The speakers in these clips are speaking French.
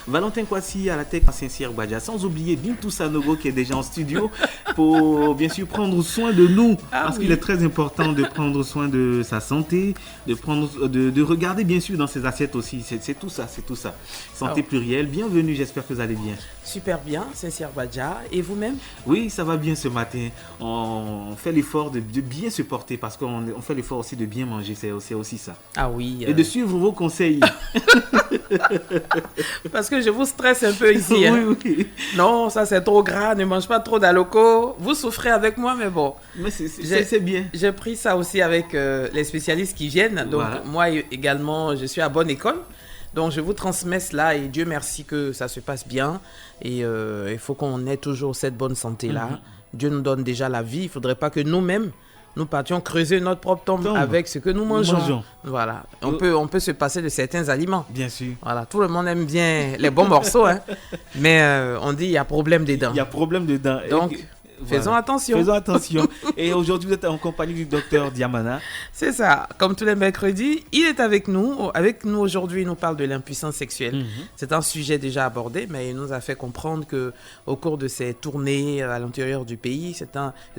Valentin Kwasi à la tech à Saint-Cyr-Badja, sans oublier Bintou Sanogo qui est déjà en studio pour bien sûr prendre soin de nous, parce qu'il est très important de prendre soin de sa santé, de regarder bien sûr dans ses assiettes aussi, c'est tout ça. Santé plurielle, bienvenue, j'espère que vous allez bien. Super bien, Saint-Cyr-Badja, et vous-même? Oui, ça va bien ce matin, on fait l'effort de bien se porter, parce qu'on fait l'effort aussi de bien manger, c'est aussi ça. Ah oui. Et de suivre vos conseils. Parce que je vous stresse un peu ici. Hein. Oui. Non, ça c'est trop gras, ne mange pas trop d'aloco. Vous souffrez avec moi, mais bon. Mais c'est bien. J'ai pris ça aussi avec les spécialistes qui viennent. Donc moi également, je suis à bonne école. Donc je vous transmets cela et Dieu merci que ça se passe bien. Et il faut qu'on ait toujours cette bonne santé-là. Dieu nous donne déjà la vie. Il ne faudrait pas que nous-mêmes, nous partions creuser notre propre tombe avec ce que nous mangeons. Voilà. On peut se passer de certains aliments. Bien sûr. Voilà. Tout le monde aime bien les bons morceaux, hein. Mais on dit il y a problème dedans. Il y a problème dedans. Donc, faisons attention. Et aujourd'hui, vous êtes en compagnie du docteur Diamana. C'est ça. Comme tous les mercredis, il est avec nous. Avec nous aujourd'hui, il nous parle de l'impuissance sexuelle. C'est un sujet déjà abordé, mais il nous a fait comprendre qu'au cours de ses tournées à l'intérieur du pays, ce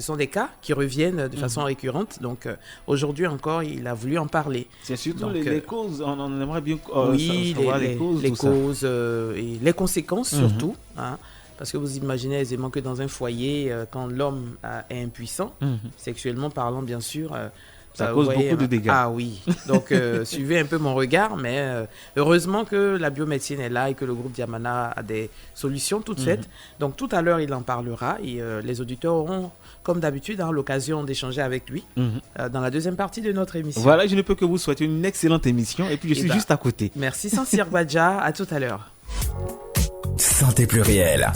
sont des cas qui reviennent de façon récurrente. Donc, aujourd'hui encore, il a voulu en parler. C'est surtout les causes. On aimerait bien savoir les causes et les conséquences surtout. Hein. Parce que vous imaginez aisément que dans un foyer, quand l'homme est impuissant, sexuellement parlant bien sûr, ça cause beaucoup de dégâts. Ah oui, donc suivez un peu mon regard, mais heureusement que la biomédecine est là et que le groupe Diamana a des solutions toutes faites. Donc tout à l'heure, il en parlera et les auditeurs auront, comme d'habitude, l'occasion d'échanger avec lui dans la deuxième partie de notre émission. Voilà, je ne peux que vous souhaiter une excellente émission et puis je suis juste à côté. Merci Saint-Cyr-Badja, à tout à l'heure. Santé plurielle.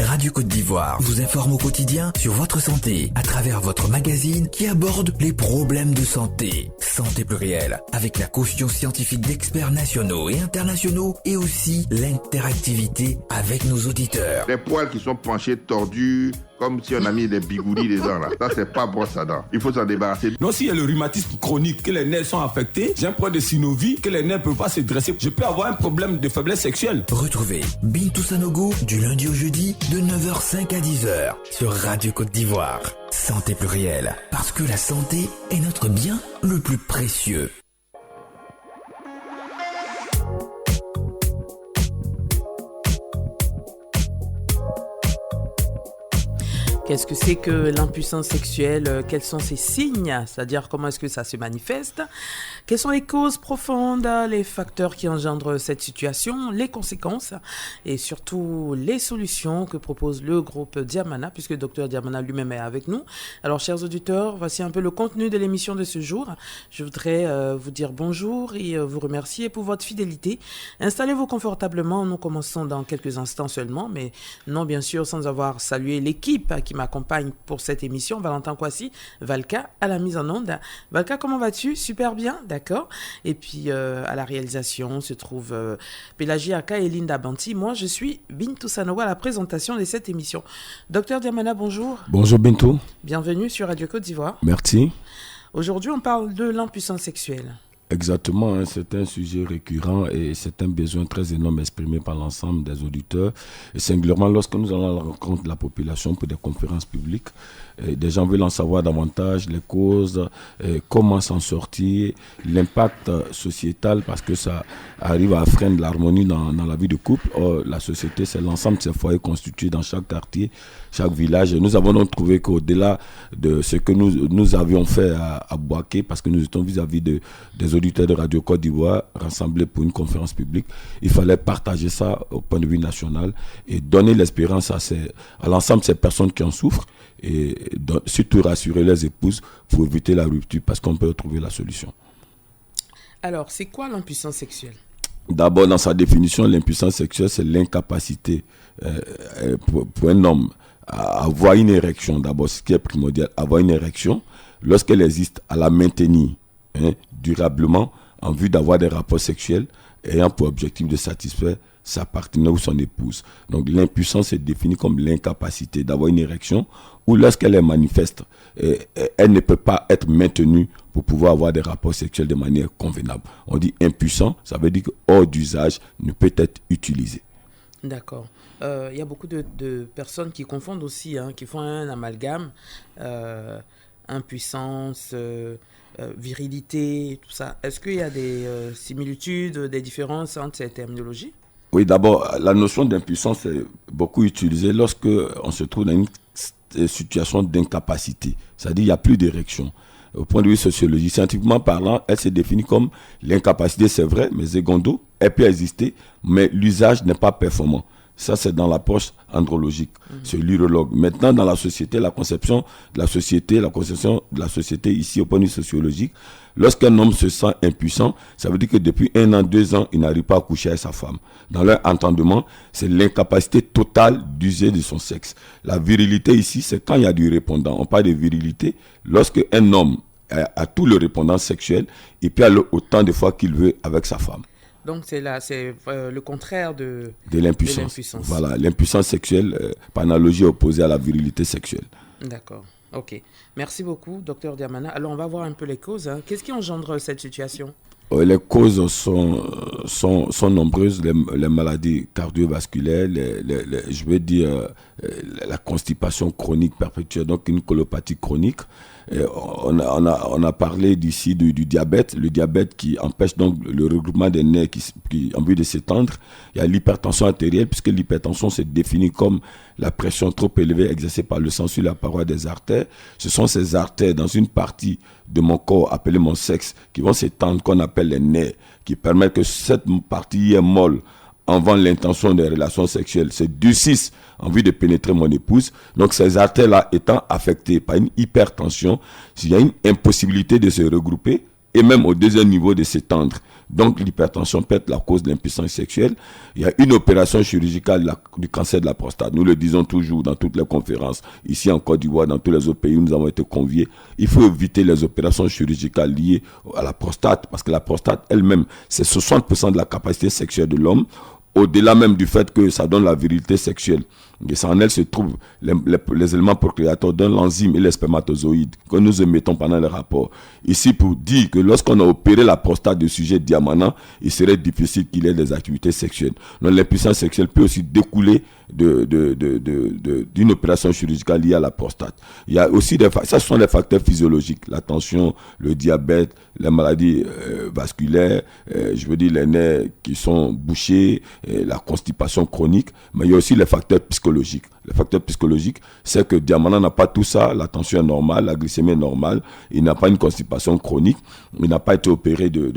Radio Côte d'Ivoire vous informe au quotidien sur votre santé à travers votre magazine qui aborde les problèmes de santé. Santé plurielle, avec la caution scientifique d'experts nationaux et internationaux et aussi l'interactivité avec nos auditeurs. Les poils qui sont penchés, tordus, comme si on a mis des bigoulis dedans là. Ça c'est pas brosse à dents. Il faut s'en débarrasser. Non, s'il y a le rhumatisme chronique, que les nerfs sont affectés, j'ai un problème de synovie, que les nerfs ne peuvent pas se dresser, je peux avoir un problème de faiblesse sexuelle. Retrouvez Bintou Sanogo du lundi au jeudi de 9h05 à 10h sur Radio Côte d'Ivoire. Santé plurielle, parce que la santé est notre bien le plus précieux. Qu'est-ce que c'est que l'impuissance sexuelle? Quels sont ses signes? C'est-à-dire comment est-ce que ça se manifeste? Quelles sont les causes profondes, les facteurs qui engendrent cette situation, les conséquences et surtout les solutions que propose le groupe Diamana, puisque le docteur Diamana lui-même est avec nous. Alors, chers auditeurs, voici un peu le contenu de l'émission de ce jour. Je voudrais vous dire bonjour et vous remercier pour votre fidélité. Installez-vous confortablement. Nous commençons dans quelques instants seulement, mais non, bien sûr, sans avoir salué l'équipe qui m'accompagne pour cette émission. Valentin Kwasi, Valka à la mise en onde. Valka, comment vas-tu? Super bien, d'accord. Et puis à la réalisation se trouve Pélagie Aka et Linda Banti. Moi, je suis Bintou Sanogo à la présentation de cette émission. Docteur Diamana, bonjour. Bonjour Bintou. Bienvenue sur Radio Côte d'Ivoire. Merci. Aujourd'hui, on parle de l'impuissance sexuelle. Exactement, hein, c'est un sujet récurrent et c'est un besoin très énorme exprimé par l'ensemble des auditeurs. Et singulièrement, lorsque nous allons à la rencontre de la population pour des conférences publiques, des gens veulent en savoir davantage, les causes, comment s'en sortir, l'impact sociétal, parce que ça arrive à freiner l'harmonie dans la vie de couple. Or, la société, c'est l'ensemble de ces foyers constitués dans chaque quartier, chaque village. Et nous avons donc trouvé qu'au-delà de ce que nous avions fait à Boaké, parce que nous étions vis-à-vis des auditeurs de Radio Côte d'Ivoire rassemblés pour une conférence publique, il fallait partager ça au point de vue national et donner l'espérance à l'ensemble de ces personnes qui en souffrent et surtout rassurer les épouses pour éviter la rupture, parce qu'on peut trouver la solution. Alors, c'est quoi l'impuissance sexuelle? D'abord, dans sa définition, l'impuissance sexuelle, c'est l'incapacité pour un homme à avoir une érection. D'abord, ce qui est primordial, avoir une érection, lorsqu'elle existe, à la maintenir durablement en vue d'avoir des rapports sexuels ayant pour objectif de satisfaire sa partenaire ou son épouse. Donc l'impuissance est définie comme l'incapacité d'avoir une érection ou lorsqu'elle est manifeste, elle ne peut pas être maintenue pour pouvoir avoir des rapports sexuels de manière convenable. On dit impuissant, ça veut dire que hors d'usage, ne peut être utilisé. D'accord. Il y a beaucoup de personnes qui confondent aussi, qui font un amalgame, impuissance, virilité, tout ça. Est-ce qu'il y a des similitudes, des différences entre ces terminologies? Oui, d'abord, la notion d'impuissance est beaucoup utilisée lorsque on se trouve dans une situation d'incapacité. C'est-à-dire qu'il n'y a plus d'érection. Au point de vue sociologique, scientifiquement parlant, elle se définit comme l'incapacité, c'est vrai, mais secondo, elle peut exister, mais l'usage n'est pas performant. Ça, c'est dans l'approche andrologique, c'est l'urologue. Maintenant, dans la société, la conception de la société ici, au point de vue sociologique, lorsqu'un homme se sent impuissant, ça veut dire que depuis 1 an, 2 ans, il n'arrive pas à coucher avec sa femme. Dans leur entendement, c'est l'incapacité totale d'user de son sexe. La virilité ici, c'est quand il y a du répondant. On parle de virilité lorsque un homme a tout le répondant sexuel, il peut aller autant de fois qu'il veut avec sa femme. Donc c'est le contraire de l'impuissance. Voilà, l'impuissance sexuelle, par analogie opposée à la virilité sexuelle. D'accord, ok. Merci beaucoup, Dr Diamana. Alors on va voir un peu les causes. Qu'est-ce qui engendre cette situation? Les causes sont nombreuses, les maladies cardiovasculaires, je veux dire la constipation chronique perpétuelle, donc une colopathie chronique. On a parlé d'ici du diabète, le diabète qui empêche donc le regroupement des nerfs qui en vue de s'étendre. Il y a l'hypertension artérielle, puisque l'hypertension se définit comme la pression trop élevée exercée par le sang sur la paroi des artères. Ce sont ces artères dans une partie de mon corps, appelée mon sexe, qui vont s'étendre, qu'on appelle les nerfs, qui permettent que cette partie est molle avant l'intention des relations sexuelles se durcissent en vue de pénétrer mon épouse. Donc ces artères-là étant affectées par une hypertension, s'il y a une impossibilité de se regrouper et même au deuxième niveau de s'étendre. Donc l'hypertension peut être la cause de l'impuissance sexuelle. Il y a une opération chirurgicale du cancer de la prostate. Nous le disons toujours dans toutes les conférences. Ici en Côte d'Ivoire, dans tous les autres pays où nous avons été conviés, il faut éviter les opérations chirurgicales liées à la prostate, parce que la prostate elle-même, c'est 60% de la capacité sexuelle de l'homme, au-delà même du fait que ça donne la virilité sexuelle. Et en elle se trouvent les éléments procréateurs dont l'enzyme et les spermatozoïdes que nous émettons pendant les rapports. Ici, pour dire que lorsqu'on a opéré la prostate du sujet Diamana, il serait difficile qu'il ait des activités sexuelles. Donc l'impuissance sexuelle peut aussi découler d'une opération chirurgicale liée à la prostate. Il y a aussi ça sont les facteurs physiologiques, la tension, le diabète, les maladies vasculaires, je veux dire les nerfs qui sont bouchés, la constipation chronique, mais il y a aussi les facteurs psychologiques. Les facteurs psychologiques, c'est que Diamana n'a pas tout ça, la tension est normale, la glycémie est normale, il n'a pas une constipation chronique, il n'a pas été opéré de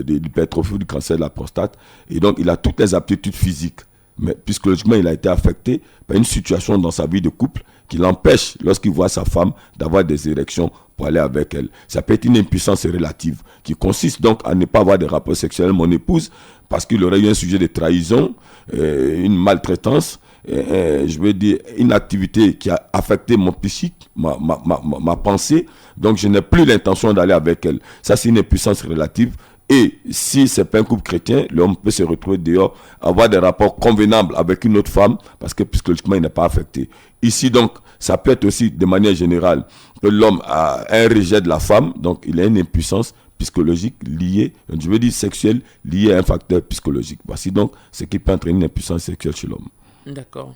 l'hypertrophie ou du cancer de la prostate, et donc il a toutes les aptitudes physiques. Mais psychologiquement, il a été affecté par une situation dans sa vie de couple qui l'empêche, lorsqu'il voit sa femme, d'avoir des érections pour aller avec elle. Ça peut être une impuissance relative qui consiste donc à ne pas avoir de rapports sexuels avec mon épouse parce qu'il aurait eu un sujet de trahison, une maltraitance, je veux dire une activité qui a affecté mon psychique, ma pensée. Donc je n'ai plus l'intention d'aller avec elle. Ça, c'est une impuissance relative. Et si c'est pas un couple chrétien, l'homme peut se retrouver dehors, avoir des rapports convenables avec une autre femme, parce que psychologiquement, il n'est pas affecté. Ici, donc, ça peut être aussi, de manière générale, que l'homme a un rejet de la femme, donc il a une impuissance psychologique liée, je veux dire sexuelle, liée à un facteur psychologique. Voici donc ce qui peut entraîner une impuissance sexuelle chez l'homme. D'accord.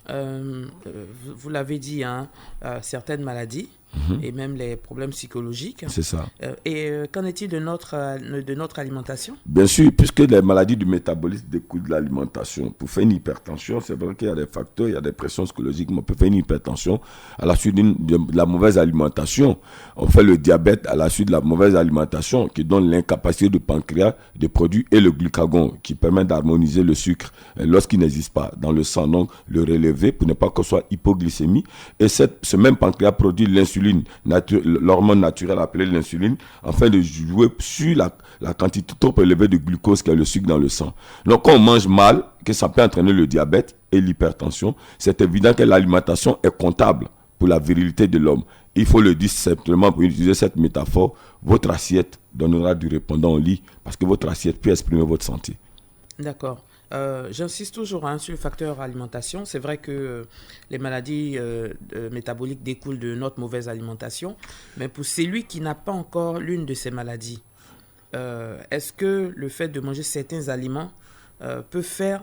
Vous l'avez dit, certaines maladies, et même les problèmes psychologiques. C'est ça. Qu'en est-il de notre alimentation? Bien sûr, puisque les maladies du métabolisme découlent de l'alimentation. Pour faire une hypertension, c'est vrai qu'il y a des facteurs, il y a des pressions psychologiques, mais on peut faire une hypertension à la suite de la mauvaise alimentation. On fait le diabète à la suite de la mauvaise alimentation qui donne l'incapacité du pancréas de produire et le glucagon qui permet d'harmoniser le sucre lorsqu'il n'existe pas dans le sang, donc le relever pour ne pas qu'on soit hypoglycémie. Et ce même pancréas produit l'insuline, l'hormone naturelle appelée l'insuline, afin de jouer sur la quantité trop élevée de glucose qui est le sucre dans le sang. Donc quand on mange mal, que ça peut entraîner le diabète et l'hypertension, c'est évident que l'alimentation est comptable pour la virilité de l'homme. Il faut le dire simplement pour utiliser cette métaphore, votre assiette donnera du répondant au lit, parce que votre assiette peut exprimer votre santé. D'accord. J'insiste toujours sur le facteur alimentation. C'est vrai que les maladies métaboliques découlent de notre mauvaise alimentation, mais pour celui qui n'a pas encore l'une de ces maladies, est-ce que le fait de manger certains aliments peut faire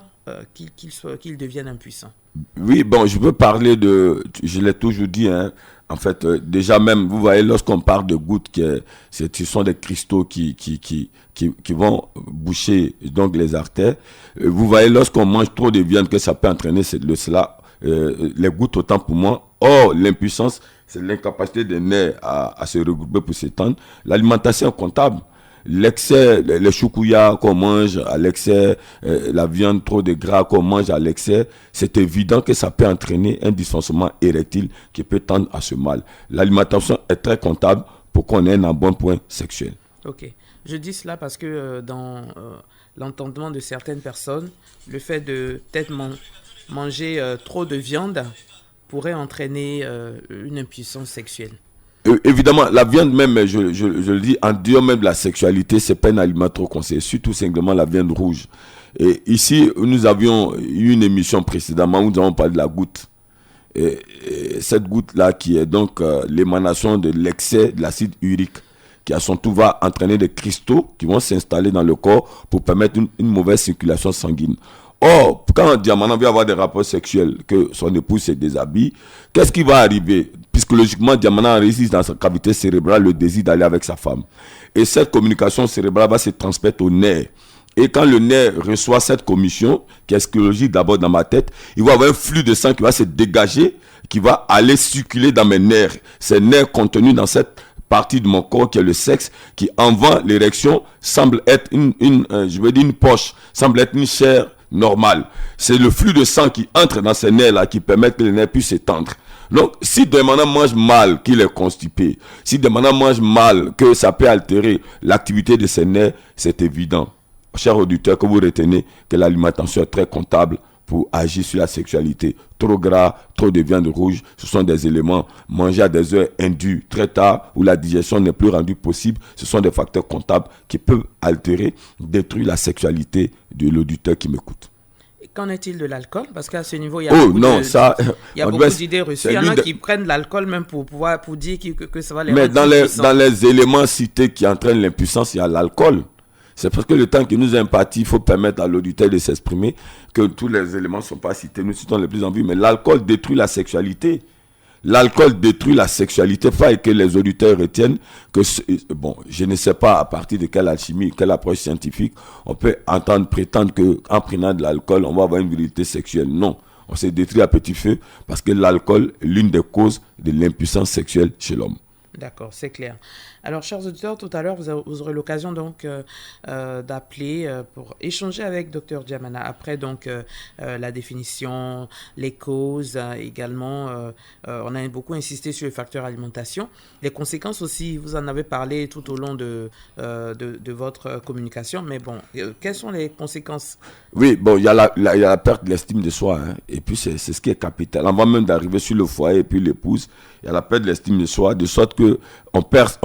qu'il devienne impuissant? Oui, bon, je peux parler je l'ai toujours dit, hein, en fait, déjà même, vous voyez, lorsqu'on parle de gouttes, ce sont des cristaux qui vont boucher donc les artères. Vous voyez, lorsqu'on mange trop de viande, que ça peut entraîner cela, les gouttes autant pour moi. Or, l'impuissance, c'est l'incapacité des nerfs à se regrouper pour s'étendre. L'alimentation est comptable. L'excès, les choukouya qu'on mange à l'excès, la viande trop de gras qu'on mange à l'excès, c'est évident que ça peut entraîner un dysfonctionnement érectile qui peut tendre à ce mal. L'alimentation est très comptable pour qu'on ait un embonpoint sexuel. Ok. Je dis cela parce que dans l'entendement de certaines personnes, le fait de peut-être manger trop de viande pourrait entraîner une impuissance sexuelle. Évidemment, la viande même, je le dis, en dehors même de la sexualité, c'est pas un aliment trop conseillé, surtout simplement la viande rouge. Et ici, nous avions eu une émission précédemment où nous avons parlé de la goutte. Et cette goutte-là qui est donc l'émanation de l'excès de l'acide urique, qui à son tour va entraîner des cristaux qui vont s'installer dans le corps pour permettre une mauvaise circulation sanguine. Or, quand un diamant vient avoir des rapports sexuels, que son épouse se déshabille, qu'est-ce qui va arriver? Psychologiquement, diamant résiste dans sa cavité cérébrale le désir d'aller avec sa femme. Et cette communication cérébrale va se transmettre au nerf. Et quand le nerf reçoit cette commission, qui est psychologique d'abord dans ma tête, il va avoir un flux de sang qui va se dégager, qui va aller circuler dans mes nerfs. Ces nerfs contenus dans cette partie de mon corps qui est le sexe, qui avant l'érection semble être une poche, semble être une chair normale. C'est le flux de sang qui entre dans ces nerfs-là qui permet que les nerfs puissent s'étendre. Donc, si Demandant mange mal, qu'il est constipé, si Demandant mange mal, que ça peut altérer l'activité de ses nerfs, c'est évident. Chers auditeurs, que vous retenez que l'alimentation est très comptable pour agir sur la sexualité. Trop gras, trop de viande rouge, ce sont des éléments mangés à des heures indues très tard où la digestion n'est plus rendue possible. Ce sont des facteurs comptables qui peuvent altérer, détruire la sexualité de l'auditeur qui m'écoute. Et qu'en est-il de l'alcool? Parce qu'à ce niveau, il y a beaucoup d'idées reçues. Il y en a qui prennent l'alcool même pour dire que ça va les rendre impuissants. Dans les éléments cités qui entraînent l'impuissance, il y a l'alcool. C'est parce que le temps qui nous est imparti, il faut permettre à l'auditeur de s'exprimer, que tous les éléments ne sont pas cités. Nous citons les plus en vue, mais l'alcool détruit la sexualité. L'alcool détruit la sexualité. Pas que les auditeurs retiennent que, je ne sais pas à partir de quelle alchimie, quelle approche scientifique, on peut prétendre qu'en prenant de l'alcool, on va avoir une virilité sexuelle. Non. On s'est détruit à petit feu parce que l'alcool est l'une des causes de l'impuissance sexuelle chez l'homme. D'accord, c'est clair. Alors, chers auditeurs, tout à l'heure, vous aurez l'occasion donc d'appeler pour échanger avec Dr Diamana. Après donc la définition, les causes également. On a beaucoup insisté sur le facteur alimentation. Les conséquences aussi, vous en avez parlé tout au long de votre communication. Mais bon, quelles sont les conséquences? Oui, bon, il y a la perte de l'estime de soi. Hein, et puis, c'est ce qui est capital. Avant même d'arriver sur le foyer et puis l'épouse, il y a la perte de l'estime de soi, de sorte que on perd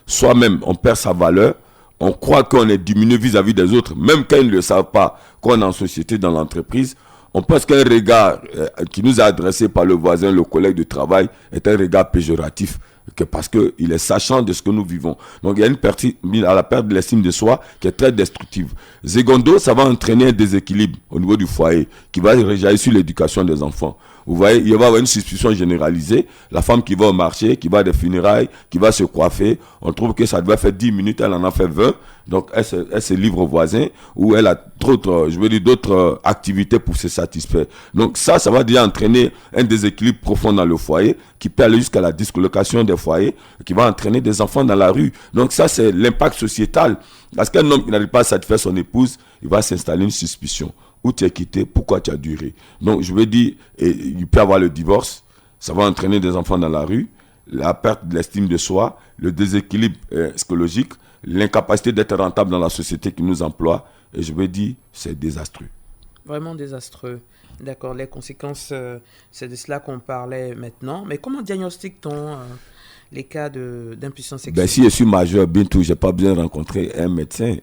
soi-même, on perd sa valeur, on croit qu'on est diminué vis-à-vis des autres, même quand ils ne le savent pas, qu'on est en société, dans l'entreprise, on pense qu'un regard qui nous est adressé par le voisin, le collègue de travail, est un regard péjoratif, parce qu'il est sachant de ce que nous vivons. Donc il y a une partie à la perte de l'estime de soi qui est très destructive. Secondo, ça va entraîner un déséquilibre au niveau du foyer qui va réjaillir sur l'éducation des enfants. Vous voyez, il va y avoir une suspicion généralisée. La femme qui va au marché, qui va à des funérailles, qui va se coiffer, on trouve que ça devait faire 10 minutes, elle en a fait 20. Donc, elle se livre au voisin ou elle a d'autres activités pour se satisfaire. Donc, ça va déjà entraîner un déséquilibre profond dans le foyer qui peut aller jusqu'à la discolocation des foyers, qui va entraîner des enfants dans la rue. Donc, ça, c'est l'impact sociétal. Parce qu'un homme qui n'arrive pas à satisfaire son épouse, il va s'installer une suspicion. Où tu es quitté, pourquoi tu as duré? Donc, je veux dire, il peut y avoir le divorce, ça va entraîner des enfants dans la rue, la perte de l'estime de soi, le déséquilibre psychologique, l'incapacité d'être rentable dans la société qui nous emploie, et je veux dire, c'est désastreux. Vraiment désastreux. D'accord, les conséquences, c'est de cela qu'on parlait maintenant. Mais comment diagnostique-t-on les cas d'impuissance sexuelle? Si je suis majeur, bientôt, je n'ai pas besoin de rencontrer un médecin.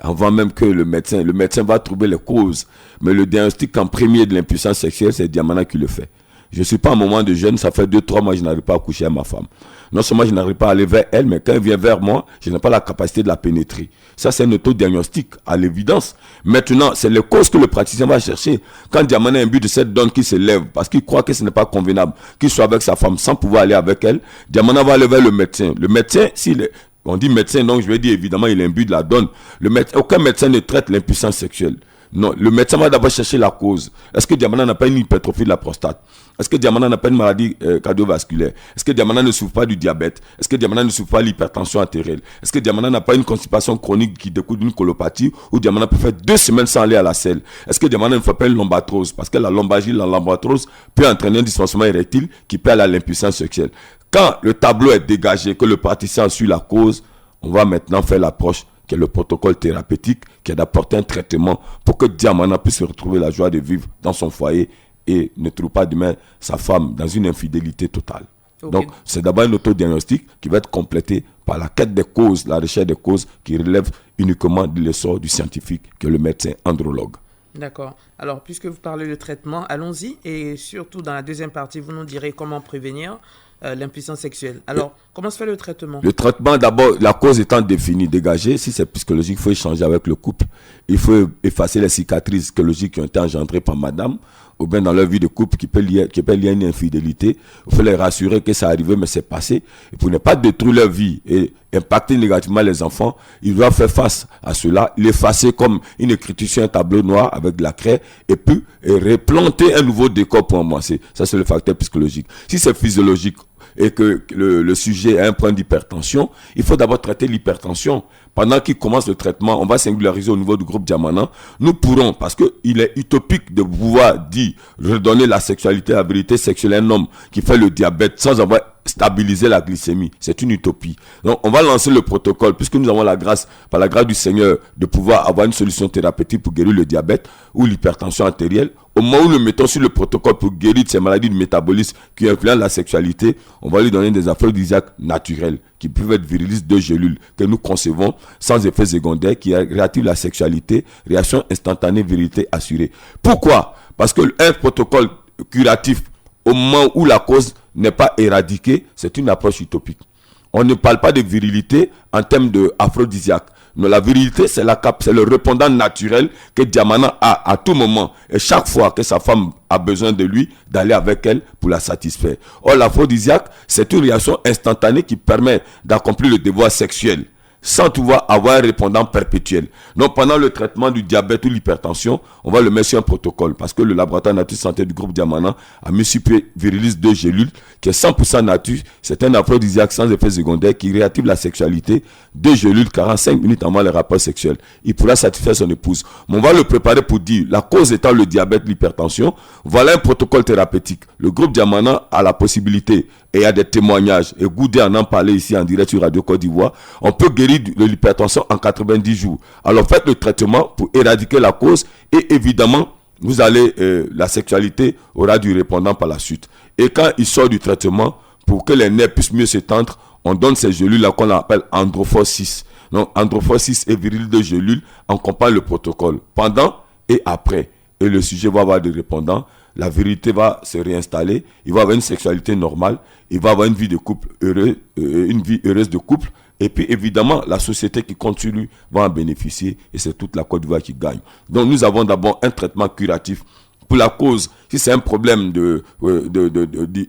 Avant même que le médecin va trouver les causes. Mais le diagnostic en premier de l'impuissance sexuelle, c'est Diamana qui le fait. Je ne suis pas un moment de jeûne, ça fait 2-3 mois que je n'arrive pas à coucher avec ma femme. Non seulement je n'arrive pas à aller vers elle, mais quand elle vient vers moi, je n'ai pas la capacité de la pénétrer. Ça, c'est un autodiagnostic, à l'évidence. Maintenant, c'est les causes que le praticien va chercher. Quand Diamana a un but de cette donne qui se lève, parce qu'il croit que ce n'est pas convenable, qu'il soit avec sa femme sans pouvoir aller avec elle, Diamana va aller vers le médecin. Le médecin, on dit médecin, donc je vais dire évidemment, il a un but de la donne. Aucun médecin ne traite l'impuissance sexuelle. Non, le médecin va d'abord chercher la cause. Est-ce que Diamana n'a pas une hypertrophie de la prostate? Est-ce que Diamana n'a pas une maladie cardiovasculaire? Est-ce que Diamana ne souffre pas du diabète? Est-ce que Diamana ne souffre pas de l'hypertension artérielle? Est-ce que Diamana n'a pas une constipation chronique qui découle d'une colopathie ou Diamana peut faire 2 semaines sans aller à la selle? Est-ce que Diamana ne fait pas une lombatrose? Parce que la lombalgie, la lombatrose peut entraîner un dysfonctionnement érectile qui peut aller à l'impuissance sexuelle. Quand le tableau est dégagé, que le praticien suit la cause, on va maintenant faire l'approche qui est le protocole thérapeutique, qui est d'apporter un traitement pour que Diamana puisse retrouver la joie de vivre dans son foyer et ne trouve pas demain sa femme dans une infidélité totale. Okay. Donc, c'est d'abord un autodiagnostic qui va être complété par la quête des causes, la recherche des causes qui relève uniquement de l'essor du scientifique, qui est le médecin andrologue. D'accord. Alors, puisque vous parlez de traitement, allons-y. Et surtout, dans la deuxième partie, vous nous direz comment prévenir l'impuissance sexuelle. Alors, comment se fait le traitement? Le traitement, d'abord, la cause étant définie, dégagée. Si c'est psychologique, il faut échanger avec le couple. Il faut effacer les cicatrices psychologiques qui ont été engendrées par madame, ou bien dans leur vie de couple qui peut lier une infidélité. Il faut les rassurer que ça arrivé, mais c'est passé. Et pour ne pas détruire leur vie et impacter négativement les enfants, ils doivent faire face à cela, l'effacer comme une écriture sur un tableau noir avec de la craie, et puis replanter un nouveau décor pour avancer. Ça, c'est le facteur psychologique. Si c'est physiologique, et que le sujet a un point d'hypertension, il faut d'abord traiter l'hypertension. Pendant qu'il commence le traitement, on va singulariser au niveau du groupe Diamana. Nous pourrons, parce qu'il est utopique de pouvoir dire, redonner la sexualité, la vérité sexuelle à un homme qui fait le diabète sans avoir stabilisé la glycémie. C'est une utopie. Donc, on va lancer le protocole, puisque nous avons la grâce, par la grâce du Seigneur, de pouvoir avoir une solution thérapeutique pour guérir le diabète ou l'hypertension artérielle. Au moment où nous le mettons sur le protocole pour guérir de ces maladies de métabolisme qui influencent la sexualité, on va lui donner des aphrodisiaques naturels qui peuvent être virilistes de gélules que nous concevons sans effet secondaire, qui réactivent la sexualité, réaction instantanée, virilité assurée. Pourquoi? Parce que un protocole curatif, au moment où la cause n'est pas éradiquée, c'est une approche utopique. On ne parle pas de virilité en termes d'aphrodisiaque. Mais la virilité, c'est le répondant naturel que Diamana a à tout moment. Et chaque fois que sa femme a besoin de lui, d'aller avec elle pour la satisfaire. Or, l'aphrodisiaque, c'est une réaction instantanée qui permet d'accomplir le devoir sexuel sans pouvoir avoir un répondant perpétuel. Donc, pendant le traitement du diabète ou l'hypertension, on va le mettre sur un protocole parce que le laboratoire nature santé du groupe Diamana a mis sur pied virilise 2 gélules qui est 100% nature. C'est un aphrodisiaque sans effet secondaire qui réactive la sexualité. 2 gélules 45 minutes avant le rapport sexuel. Il pourra satisfaire son épouse. Mais on va le préparer pour dire, la cause étant le diabète, l'hypertension, voilà un protocole thérapeutique. Le groupe Diamana a la possibilité, et il y a des témoignages, et Goudé en parlé ici en direct sur Radio Côte d'Ivoire, on peut guérir de l'hypertension en 90 jours. Alors faites le traitement pour éradiquer la cause et évidemment, vous allez, la sexualité aura du répondant par la suite. Et quand il sort du traitement, pour que les nerfs puissent mieux s'étendre, on donne ces gélules-là qu'on appelle Androphos 6. Donc Androphos 6 et viril de gélules accompagnent le protocole pendant et après. Et le sujet va avoir des répondants. La vérité va se réinstaller, il va avoir une sexualité normale, il va avoir une vie de couple heureuse, une vie heureuse de couple, et puis évidemment la société qui continue va en bénéficier et c'est toute la Côte d'Ivoire qui gagne. Donc nous avons d'abord un traitement curatif pour la cause. Si c'est un problème de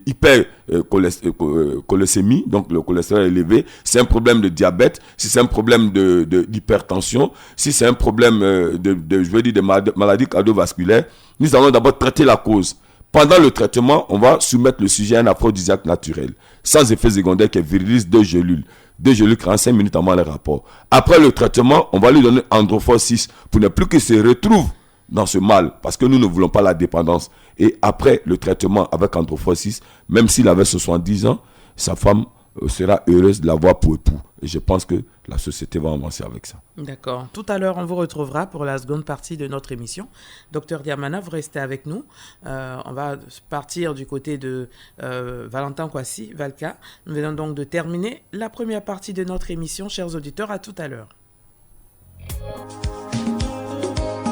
hypercholestémie, donc le cholestérol élevé, c'est un problème de diabète, si c'est un problème d'hypertension, si c'est un problème de maladies cardiovasculaires, nous allons d'abord traiter la cause. Pendant le traitement, on va soumettre le sujet à un aphrodisiaque naturel, sans effet secondaire qui est virilise 2 gélules. 2 gélules 45 minutes avant le rapport. Après le traitement, on va lui donner Androphos 6 pour ne plus qu'il se retrouve dans ce mal, parce que nous ne voulons pas la dépendance. Et après le traitement avec Androphos 6, même s'il avait 70 ans, sa femme sera heureuse de l'avoir pour époux. Et je pense que la société va avancer avec ça. D'accord. Tout à l'heure, on vous retrouvera pour la seconde partie de notre émission. Docteur Diamana, vous restez avec nous. On va partir du côté de Valentin Kwasi, Valka. Nous venons donc de terminer la première partie de notre émission. Chers auditeurs, à tout à l'heure.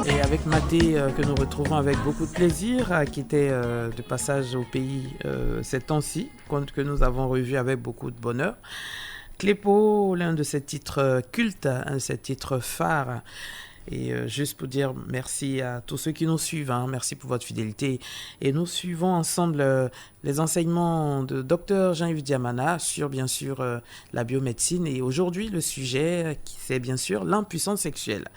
Et avec Maté, que nous retrouvons avec beaucoup de plaisir, qui était de passage au pays ces temps-ci, que nous avons revu avec beaucoup de bonheur. Clépo, l'un de ses titres cultes, un de ses titres phares. Et juste pour dire merci à tous ceux qui nous suivent, merci pour votre fidélité. Et nous suivons ensemble les enseignements de Dr Jean-Yves Diamana sur bien sûr la biomédecine. Et aujourd'hui, le sujet, c'est bien sûr l'impuissance sexuelle.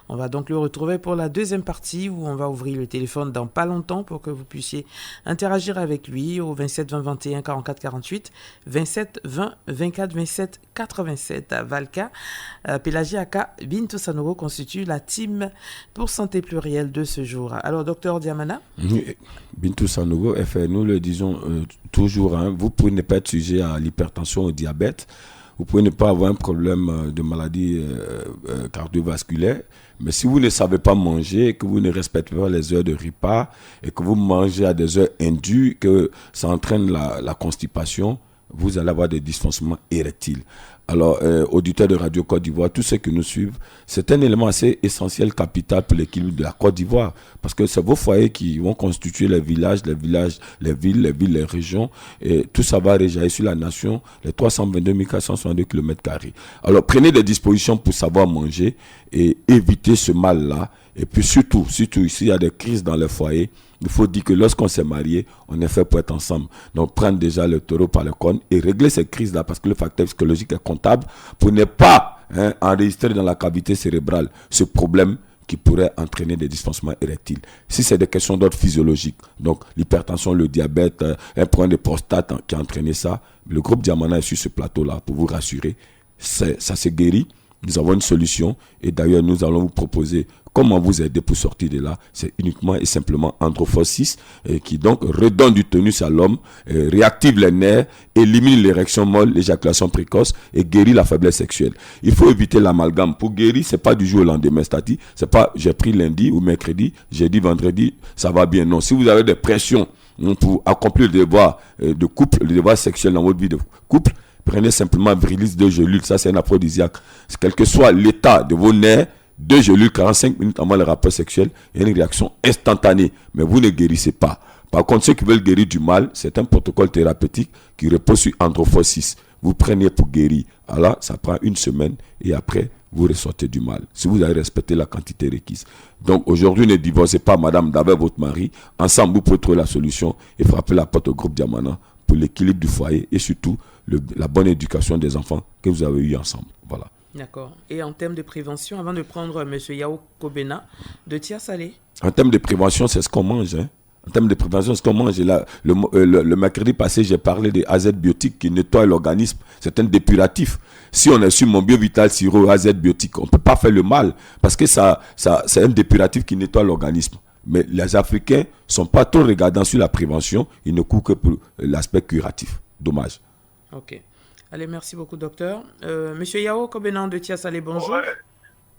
On va donc le retrouver pour la deuxième partie où on va ouvrir le téléphone dans pas longtemps pour que vous puissiez interagir avec lui au 27 20 21 44 48, 27 20 24 27 87. À Valka, Pélagie Aka, Bintou Sanogo constitue la team pour santé plurielle de ce jour. Alors, docteur Diamana? Bintou Sanogo, nous le disons toujours, vous pouvez ne pas être sujet à l'hypertension, au diabète, vous pouvez ne pas avoir un problème de maladie cardiovasculaire, mais si vous ne savez pas manger, que vous ne respectez pas les heures de repas et que vous mangez à des heures indues, que ça entraîne la constipation, vous allez avoir des dysfonctionnements érectiles. Alors, auditeurs de Radio Côte d'Ivoire, tous ceux qui nous suivent, c'est un élément assez essentiel, capital pour l'équilibre de la Côte d'Ivoire. Parce que c'est vos foyers qui vont constituer les villages, les villes, les régions. Et tout ça va réjaillir sur la nation, les 322 462 km². Alors, prenez des dispositions pour savoir manger et éviter ce mal-là. Et puis surtout, s'il y a des crises dans les foyers, il faut dire que lorsqu'on s'est marié, on est fait pour être ensemble. Donc, prendre déjà le taureau par le cornes et régler ces crises-là parce que le facteur psychologique est comptable pour ne pas enregistrer dans la cavité cérébrale ce problème qui pourrait entraîner des dysfonctionnements érectiles. Si c'est des questions d'ordre physiologique, donc l'hypertension, le diabète, un problème de prostate qui a entraîné ça, le groupe Diamana est sur ce plateau-là pour vous rassurer. Ça se guérit. Nous avons une solution et d'ailleurs nous allons vous proposer comment vous aider pour sortir de là. C'est uniquement et simplement Androphos 6 qui donc redonne du tonus à l'homme, réactive les nerfs, élimine l'érection molle, l'éjaculation précoce et guérit la faiblesse sexuelle. Il faut éviter l'amalgame. Pour guérir, c'est pas du jour au lendemain. C'est-à-dire, c'est pas j'ai pris lundi ou mercredi, jeudi, vendredi, ça va bien. Non, si vous avez des pressions pour accomplir le devoir de couple, le devoir sexuel dans votre vie de couple, prenez simplement Virilis 2 gélules, ça c'est un aphrodisiaque. Quel que soit l'état de vos nerfs, 2 gélules 45 minutes avant le rapport sexuel, il y a une réaction instantanée, mais vous ne guérissez pas. Par contre, ceux qui veulent guérir du mal, c'est un protocole thérapeutique qui repose sur Androphos 6. Vous prenez pour guérir. Alors, ça prend une semaine et après, vous ressortez du mal. Si vous avez respecté la quantité requise. Donc, aujourd'hui, ne divorcez pas, madame, d'avec votre mari. Ensemble, vous pouvez trouver la solution et frapper la porte au groupe Diamana pour l'équilibre du foyer et surtout la bonne éducation des enfants que vous avez eu ensemble. Voilà. D'accord. Et en termes de prévention, avant de prendre M. Yao Kobena de Tia Salé? En termes de prévention, c'est ce qu'on mange. En termes de prévention, c'est ce qu'on mange. Là, le mercredi passé, j'ai parlé des AZ biotiques qui nettoient l'organisme. C'est un dépuratif. Si on est sur mon Biovital Sirop AZ biotique, on ne peut pas faire le mal parce que ça, c'est un dépuratif qui nettoie l'organisme. Mais les Africains ne sont pas trop regardants sur la prévention. Ils ne courent que pour l'aspect curatif. Dommage. Ok. Allez, merci beaucoup, docteur. Monsieur Yao Kobenan de Tia Salé, bonjour. Ouais.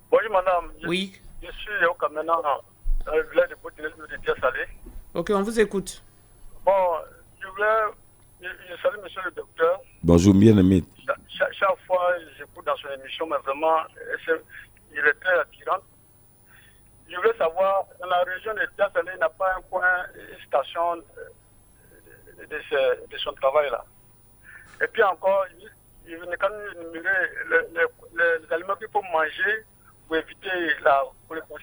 Bonjour, madame. Oui. Je suis Yao Kobenan, dans le village de Tia Salé. Ok, on vous écoute. Bon, je salue monsieur le docteur. Bonjour, bien aimé. Chaque fois, j'écoute dans son émission, mais vraiment, il est très attirant. Je voulais savoir, dans la région de Tia Salé, il n'y a pas un coin, une station de son travail là. Et puis encore, il venait quand même énumérer les aliments qu'il faut manger pour éviter la cholestérol.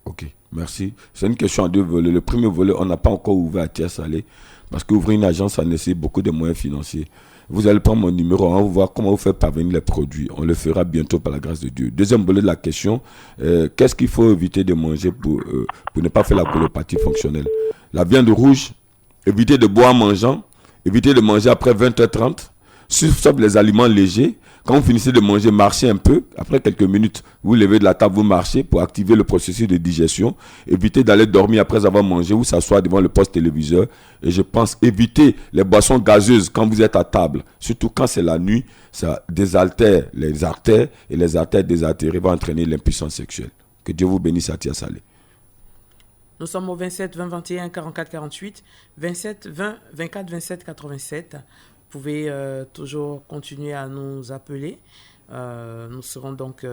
Ok, merci. C'est une question en deux volets. Le premier volet, on n'a pas encore ouvert à Tia Salé parce qu'ouvrir une agence, ça nécessite beaucoup de moyens financiers. Vous allez prendre mon numéro, on va voir comment vous faire parvenir les produits. On le fera bientôt par la grâce de Dieu. Deuxième volet de la question, qu'est-ce qu'il faut éviter de manger pour ne pas faire la colopathie fonctionnelle? La viande rouge, éviter de boire en mangeant. Évitez de manger après 20h30, sauf les aliments légers. Quand vous finissez de manger, marchez un peu. Après quelques minutes, vous levez de la table, vous marchez pour activer le processus de digestion. Évitez d'aller dormir après avoir mangé ou s'asseoir devant le poste téléviseur. Et je pense éviter les boissons gazeuses quand vous êtes à table. Surtout quand c'est la nuit, ça désaltère les artères et les artères désaltérées vont entraîner l'impuissance sexuelle. Que Dieu vous bénisse à Tia Salé. Nous sommes au 27 20 21 44 48, 27 20 24 27 87. Vous pouvez toujours continuer à nous appeler. Nous serons donc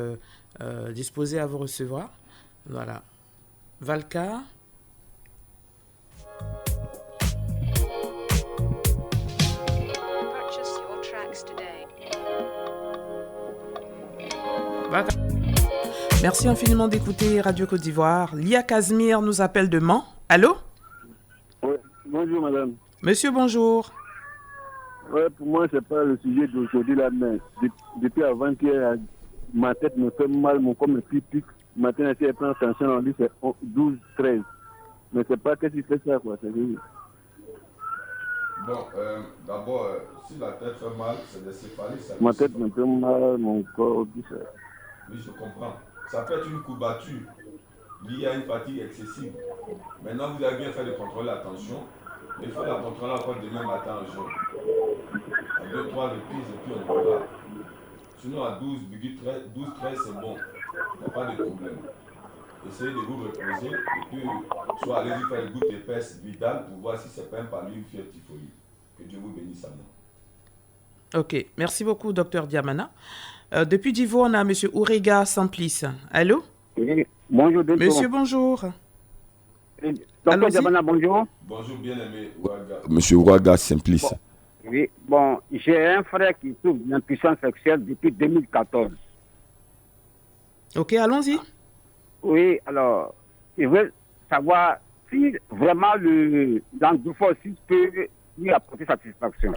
disposés à vous recevoir. Voilà. Valka. Valka. Merci infiniment d'écouter Radio Côte d'Ivoire. Lia Casimir nous appelle de Mans. Allô? Oui, bonjour madame. Monsieur, bonjour. Oui, pour moi, c'est pas le sujet d'aujourd'hui là, mais depuis avant-hier, ma tête me fait mal, mon corps me pique. Maintenant, si elle prend attention, on dit c'est 12, 13. Mais c'est pas qu'est-ce qui fait ça, quoi. C'est juste. Bon, d'abord, si la tête fait mal, c'est des céphalées. Ma tête me fait mal, mon corps, tout ça. Oui, je comprends. Ça peut être une courbature liée à une fatigue excessive. Maintenant, vous avez bien fait de contrôler la tension. Il faut la contrôler encore demain matin en jour. À 2-3 reprises et puis on verra. Sinon, à 12-13, c'est bon. Il n'y a pas de problème. Essayez de vous reposer et puis soit allez-y faire une goutte épaisse Vidal pour voir si c'est pas un palud ou une fièvre typhoïde. Que Dieu vous bénisse à nous. Ok, merci beaucoup, docteur Diamana. Depuis Divo, on a M. Ourega Samplice. Allô? Oui, bonjour, docteur. Monsieur, bonjour. Docteur Diamana, bonjour. Bonjour, bien-aimé Ouaga. Monsieur Ouaga Simplice. Bon. Oui, bon, j'ai un frère qui souffre d'impuissance sexuelle depuis 2014. Ok, allons-y. Oui, alors, il veut savoir si vraiment l'androphosphore peut lui apporter satisfaction.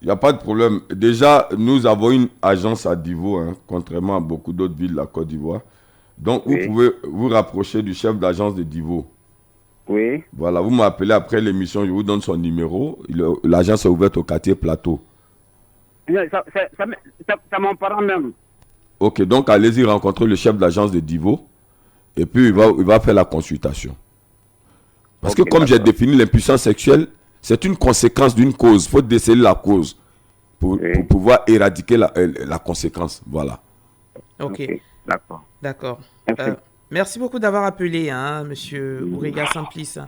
Il n'y a pas de problème. Déjà, nous avons une agence à Divo, contrairement à beaucoup d'autres villes de la Côte d'Ivoire. Donc, oui. Vous pouvez vous rapprocher du chef d'agence de Divo. Oui. Voilà, vous m'appelez après l'émission, je vous donne son numéro. L'agence est ouverte au quartier Plateau. C'est mon parent même. Ok, donc allez-y rencontrer le chef d'agence de Divo. Et puis, il va faire la consultation. Parce que comme j'ai défini l'impuissance sexuelle, c'est une conséquence d'une cause. Il faut déceler la cause pour pouvoir éradiquer la conséquence. Voilà. Ok. D'accord. D'accord. Merci beaucoup d'avoir appelé, monsieur Ourega Simplice.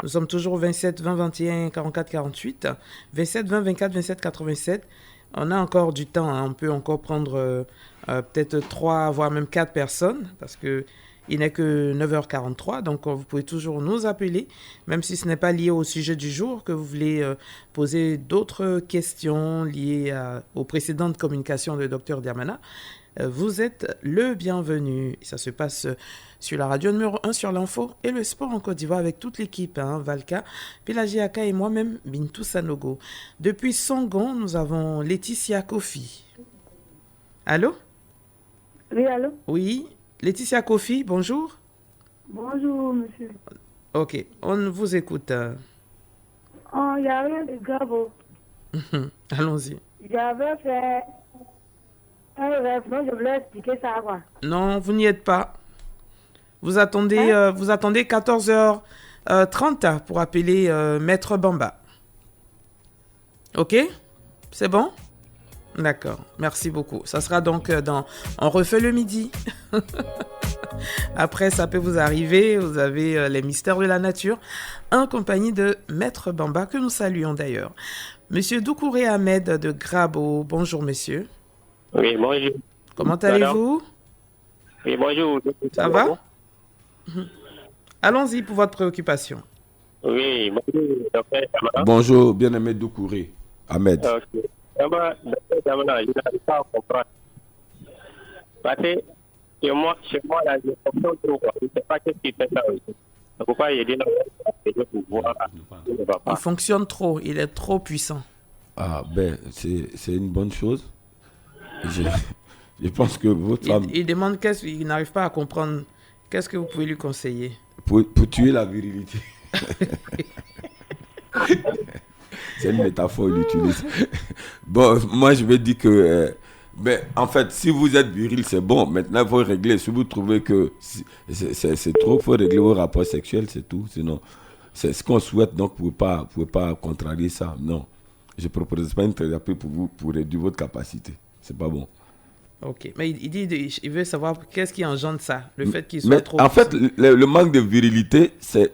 Nous sommes toujours au 27 20 21 44 48, 27 20 24 27 87. On a encore du temps, on peut encore prendre peut-être 3, voire même 4 personnes, parce que il n'est que 9h43, donc vous pouvez toujours nous appeler, même si ce n'est pas lié au sujet du jour, que vous voulez poser d'autres questions liées aux précédentes communications de Dr Diamana. Vous êtes le bienvenu. Ça se passe sur la radio numéro 1 sur l'info et le sport en Côte d'Ivoire avec toute l'équipe, Valka, Pélagie Aka et moi-même, Bintou Sanogo. Depuis Songon, nous avons Laetitia Kofi. Allô? Oui, allô? Oui. Laetitia Kofi, bonjour. Bonjour, monsieur. Ok, on vous écoute. Oh, il n'y a rien de grave. Allons-y. J'avais fait un rêve, non, je voulais expliquer ça, quoi. Non, vous n'y êtes pas. Vous attendez 14h30 pour appeler Maître Bamba. Ok? C'est bon? D'accord, merci beaucoup. Ça sera donc On refait le midi. Après, ça peut vous arriver. Vous avez les mystères de la nature en compagnie de Maître Bamba, que nous saluons d'ailleurs. Monsieur Doucouré Ahmed de Grabo. Bonjour, monsieur. Oui, bonjour. Comment allez-vous? Oui, bonjour. Ça va? Allons-y pour votre préoccupation. Oui, bonjour, docteur Diamana. Bonjour, bien-aimé Doucouré Ahmed. Ok. Docteur Diamana, je n'arrive pas à comprendre. Parce que chez moi, là, je comprends trop. Je ne sais pas qu'est-ce qui fait ça aussi. Pourquoi il est là pour voir? Il fonctionne trop, il est trop puissant. Ah, ben, c'est une bonne chose. Je pense que votre femme... Il demande il n'arrive pas à comprendre. Qu'est-ce que vous pouvez lui conseiller? Pour tuer la virilité. C'est une métaphore, il utilise. Bon, moi, je vais dire que Ben, en fait, si vous êtes viril, c'est bon. Maintenant, il faut régler. Si vous trouvez que c'est trop, il faut régler vos rapports sexuels, c'est tout. Sinon, c'est ce qu'on souhaite, donc vous ne pouvez pas contrarier ça. Non. Je ne propose pas une thérapie pour vous, pour réduire votre capacité. C'est pas bon. Ok, mais il veut savoir qu'est-ce qui engendre ça, le fait qu'il soit trop... En fait, le manque de virilité, c'est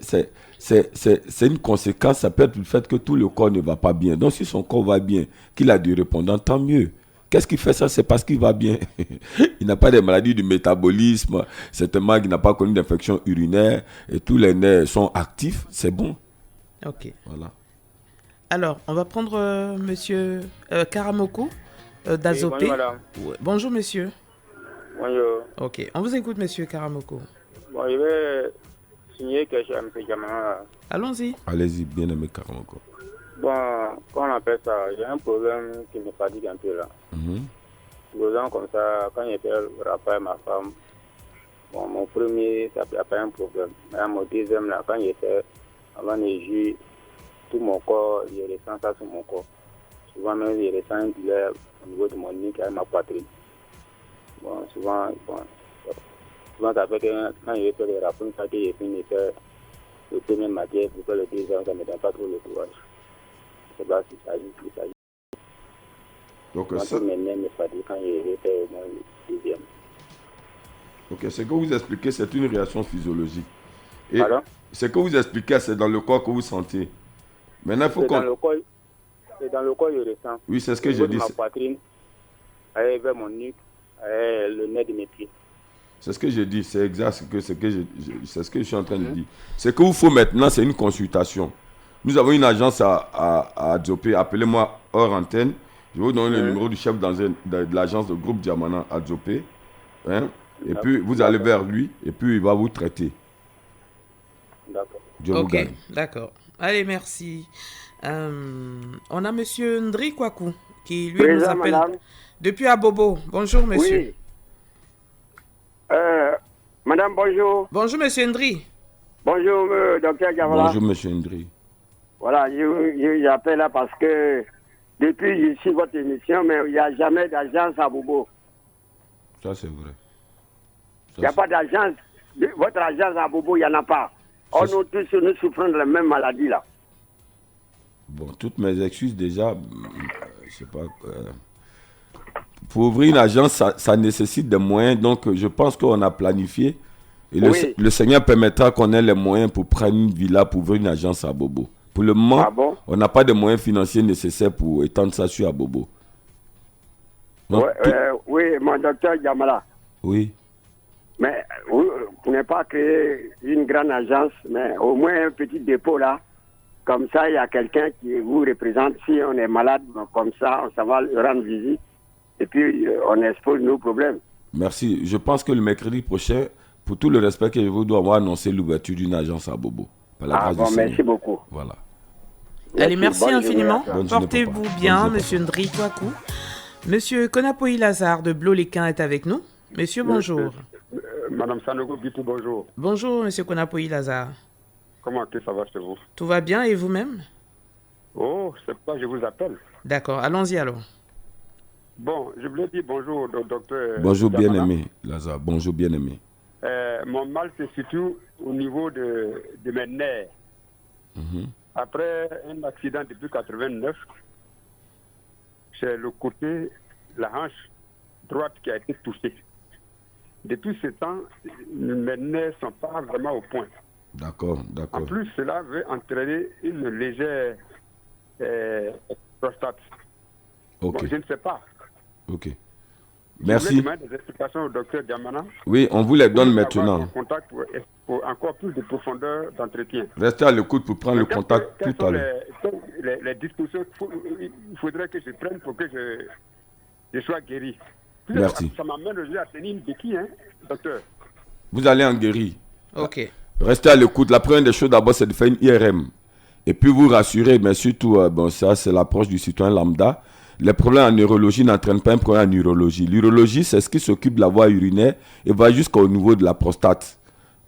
une conséquence. Ça peut être le fait que tout le corps ne va pas bien. Donc, si son corps va bien, qu'il a du répondant, tant mieux. Qu'est-ce qui fait ça? C'est parce qu'il va bien. Il n'a pas de maladies du métabolisme. Certainement, il n'a pas connu d'infection urinaire. Et tous les nerfs sont actifs. C'est bon. Ok. Voilà. Alors, on va prendre monsieur Karamoko d'Azopé. Oui, bonjour, madame. Ouais. Bonjour, monsieur. Bonjour. Ok. On vous écoute, monsieur Karamoko. Bon, je vais signer quelque chose à M. Diamana. Allons-y. Allez-y, bien aimé Karamoko. Bon, comment on appelle ça? J'ai un problème qui me fatigue un peu là. Deux ans comme ça, quand j'étais rapport avec ma femme, bon, mon premier, ça n'a pas un problème. Mais mon deuxième, là, quand j'étais avant les jus, tout mon corps, je ressens ça sur mon corps. Souvent même, je ressens une douleur au niveau de mon nuque et ma poitrine. Bon, souvent ça fait que quand je fais les rapports, ça fait que j'ai fini de faire le premier matière pour que le deuxième, ça ne me donne pas trop le courage. C'est pas si ça s'agit. Donc, ça me fatigue quand je fais le deuxième. Ok, ce que vous expliquez, c'est une réaction physiologique. Et alors? ce que vous expliquez, c'est dans le corps que vous sentez. Maintenant, il faut qu'on... C'est dans le corps que je ressens. Oui, c'est ce que je dis. Ma poitrine, vers mon nuque, le nez de mes pieds. C'est ce que je dis, c'est exact c'est ce que je suis en train de dire. Ce qu'il vous faut maintenant, c'est une consultation. Nous avons une agence à Djopé, appelez-moi hors antenne. Je vais vous donner le numéro du chef de l'agence de groupe Diamana à Djopé. Hein? Et puis, vous allez vers lui, et puis il va vous traiter. D'accord. Ok, d'accord. Allez, merci. On a monsieur Ndri Kwaku, qui lui nous appelle madame. Depuis Abobo. Bonjour, monsieur. Oui. Madame, bonjour. Bonjour, monsieur Ndri. Bonjour, docteur Diamana. Bonjour, monsieur Ndri. Voilà, j'appelle là parce que depuis je suis votre émission, mais il n'y a jamais d'agence à Bobo. Ça, c'est vrai. Il n'y a pas d'agence. Votre agence à Bobo, il n'y en a pas. Nous tous, nous souffrons de la même maladie là. Bon, toutes mes excuses déjà, je sais pas. Pour ouvrir une agence, ça nécessite des moyens. Donc, je pense qu'on a planifié. Et le Seigneur permettra qu'on ait les moyens pour prendre une villa pour ouvrir une agence à Bobo. Pour le moment, on n'a pas de moyens financiers nécessaires pour étendre ça sur Abobo. Donc, oui, mon docteur Diamala. Oui. Mais vous n'avez pas créé une grande agence, mais au moins un petit dépôt là. Comme ça, il y a quelqu'un qui vous représente. Si on est malade, comme ça, on va rendre visite. Et puis, on expose nos problèmes. Merci. Je pense que le mercredi prochain, pour tout le respect que je vous dois, on va annoncer l'ouverture d'une agence à Bobo. Merci beaucoup. Voilà. Allez, merci infiniment. Portez-vous bien, monsieur Ndri Kwaku. Monsieur Konapoï Lazare de Blo-les-Quins est avec nous. Monsieur, bonjour. Madame Sanogo Bitou, bonjour. Bonjour, monsieur Konapoï Lazare. Comment ça va chez vous? Tout va bien et vous-même? Oh, c'est pas, je vous appelle. D'accord, allons-y alors. Bon, je voulais dire bonjour au docteur. Bonjour bien-aimé, Lazare. Bonjour bien-aimé. Mon mal se situe au niveau de mes nerfs. Après un accident depuis 89, c'est le côté, la hanche droite qui a été touchée. Depuis ce temps, mes nerfs ne sont pas vraiment au point. D'accord. En plus, cela veut entraîner une légère prostate. Ok. Bon, je ne sais pas. Ok. Merci. Je voulais demander des explications au docteur Diamana. Oui, on vous les donne maintenant. Un contact pour encore plus de profondeur d'entretien. Restez à l'écoute pour prendre le contact tout à l'heure. Les dispositions qu'il faudrait que je prenne pour que je sois guéri. Merci. Ça m'amène aujourd'hui à tenir une béquille, docteur. Vous allez en guérir. Ok. Restez à l'écoute. La première des choses d'abord, c'est de faire une IRM. Et puis vous rassurer, mais surtout, ça c'est l'approche du citoyen lambda. Les problèmes en neurologie n'entraînent pas un problème en urologie. L'urologie, c'est ce qui s'occupe de la voie urinaire et va jusqu'au niveau de la prostate.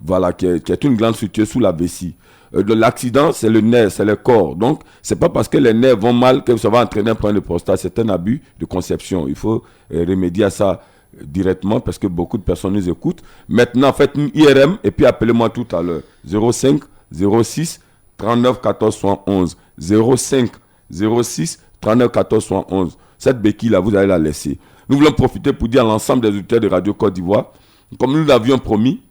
voilà, qui est une glande située sous la vessie. L'accident, c'est le nerf, c'est le corps. Donc, c'est pas parce que les nerfs vont mal que ça va entraîner un problème de prostate. C'est un abus de conception. Il faut remédier à ça directement parce que beaucoup de personnes nous écoutent. Maintenant, faites une IRM et puis appelez-moi tout à l'heure. 05 06 39 14 71. 05 06 39 14 71. Cette béquille-là, vous allez la laisser. Nous voulons profiter pour dire à l'ensemble des auditeurs de Radio Côte d'Ivoire, comme nous l'avions promis,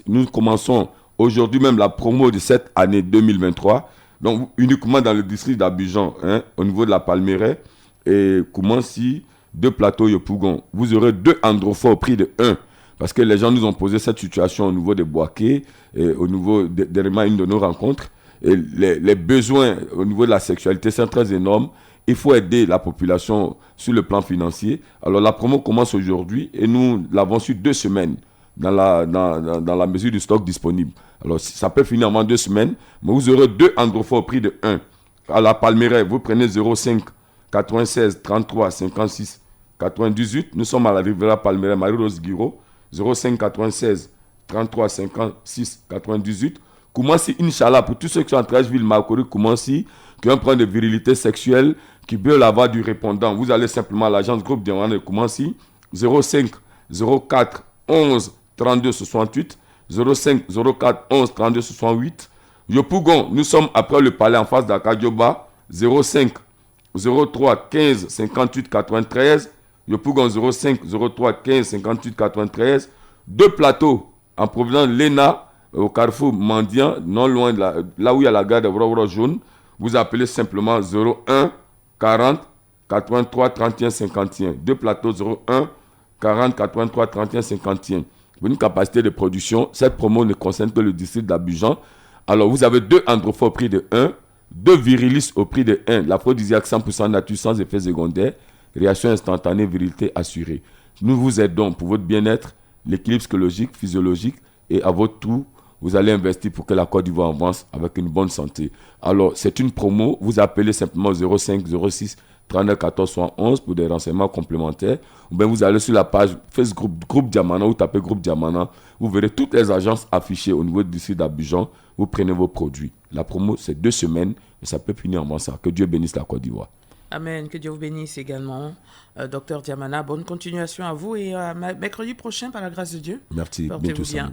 nous commençons aujourd'hui même la promo de cette année 2023, donc uniquement dans le district d'Abidjan, au niveau de la Palmeraie et Koumansi, 2 plateaux Yopougon. Vous aurez 2 androphores au prix de 1, parce que les gens nous ont posé cette situation au niveau des Boaké, et au niveau de une de nos rencontres, et les besoins au niveau de la sexualité sont très énormes. Il faut aider la population sur le plan financier. Alors la promo commence aujourd'hui et nous l'avons sur 2 semaines dans la mesure du stock disponible. Alors ça peut finir en 2 semaines, mais vous aurez 2 androphores au prix de 1. À la Palmeraie, vous prenez 05 96 33 56 98. Nous sommes à la Riviera Palmeraie, Marie-Rose Guiraud, 05 96 33 56 98. Koumansi, Inch'Allah, pour tous ceux qui sont en Trècheville, Makori, Koumansi, qui ont un problème de virilité sexuelle, qui veulent avoir du répondant, vous allez simplement à l'agence Groupe Diamana de Koumansi, 05 04 11 32 68, 05 04 11 32 68. Yopougon, nous sommes après le palais en face d'Akadioba, 05 03 15 58 93. Yopougon, 05 03 15 58 93. 2 plateaux en provenance de l'ENA, au carrefour Mendiant, non loin de là où il y a la gare de Wrawro jaune. Vous appelez simplement 01 40 83 31 51. 2 plateaux 01 40 83 31 51. Pour une capacité de production, cette promo ne concerne que le district d'Abidjan. Alors vous avez 2 androphores au prix de 1, 2 virilis au prix de 1. L'aphrodisiaque 100% nature sans effet secondaire, réaction instantanée, virilité assurée. Nous vous aidons pour votre bien-être, l'équilibre psychologique, physiologique et à votre tour, vous allez investir pour que la Côte d'Ivoire avance avec une bonne santé. Alors, c'est une promo. Vous appelez simplement 05 06 39 14 71 pour des renseignements complémentaires. Ou bien vous allez sur la page Facebook Groupe Diamana, vous tapez Groupe Diamana. Vous verrez toutes les agences affichées au niveau du district d'Abidjan. Vous prenez vos produits. La promo, c'est 2 semaines et ça peut finir en ça. Que Dieu bénisse la Côte d'Ivoire. Amen. Que Dieu vous bénisse également. Docteur Diamana, bonne continuation à vous et mercredi prochain, par la grâce de Dieu. Merci. Portez-vous bien.